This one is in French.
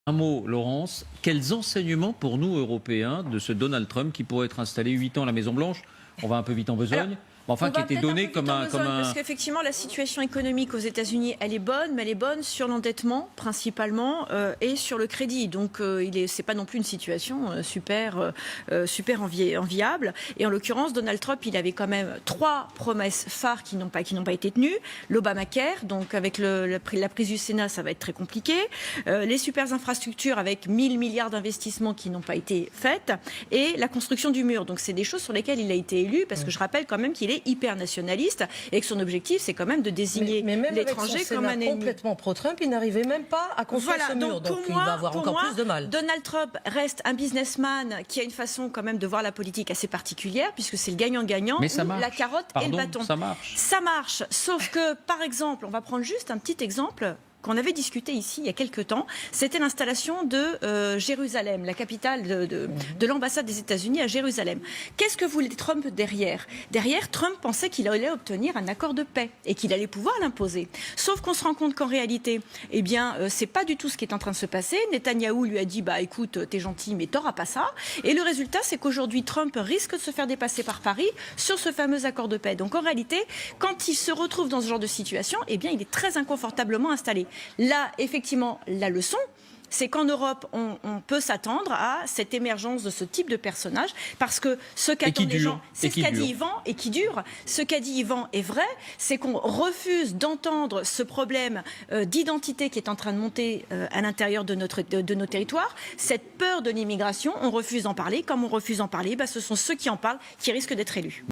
Un mot, Laurence, quels enseignements pour nous, Européens, de ce Donald Trump qui pourrait être installé 8 ans à la Maison-Blanche? On va un peu vite en besogne. Enfin, qui était donné comme un... Parce qu'effectivement, la situation économique aux États-Unis, elle est bonne, mais elle est bonne sur l'endettement, principalement, et sur le crédit. Donc, c'est pas non plus une situation super enviable. Et en l'occurrence, Donald Trump, il avait quand même 3 promesses phares qui n'ont pas été tenues. L'Obamacare, donc avec la prise du Sénat, ça va être très compliqué. Les super infrastructures avec 1000 milliards d'investissements qui n'ont pas été faites. Et la construction du mur. Donc, c'est des choses sur lesquelles il a été élu, parce que je rappelle quand même qu'il est hyper nationaliste et que son objectif, c'est quand même de désigner l'étranger comme un ennemi. Complètement pro-Trump, il n'arrivait même pas à construire ce mur. Donc il va avoir encore plus de mal. Donald Trump reste un businessman qui a une façon quand même de voir la politique assez particulière, puisque c'est le gagnant-gagnant, la carotte et le bâton. Ça marche. Ça marche, sauf que, par exemple, on va prendre juste un petit exemple qu'on avait discuté ici il y a quelques temps, c'était l'installation de Jérusalem, la capitale de l'ambassade des États-Unis à Jérusalem. Qu'est-ce que voulait Trump derrière? Derrière, Trump pensait qu'il allait obtenir un accord de paix et qu'il allait pouvoir l'imposer. Sauf qu'on se rend compte qu'en réalité, eh bien, c'est pas du tout ce qui est en train de se passer. Netanyahou lui a dit, bah écoute, t'es gentil, mais t'auras pas ça. Et le résultat, c'est qu'aujourd'hui, Trump risque de se faire dépasser par Paris sur ce fameux accord de paix. Donc en réalité, quand il se retrouve dans ce genre de situation, eh bien, il est très inconfortablement installé. Là, effectivement, la leçon, c'est qu'en Europe, on peut s'attendre à cette émergence de ce type de personnage, parce que ce qu'attendent les gens, c'est ce qu'a dit Yvan et qui dure. Ce qu'a dit Yvan est vrai, c'est qu'on refuse d'entendre ce problème d'identité qui est en train de monter à l'intérieur de nos territoires, cette peur de l'immigration, on refuse d'en parler. Comme on refuse d'en parler, ce sont ceux qui en parlent qui risquent d'être élus.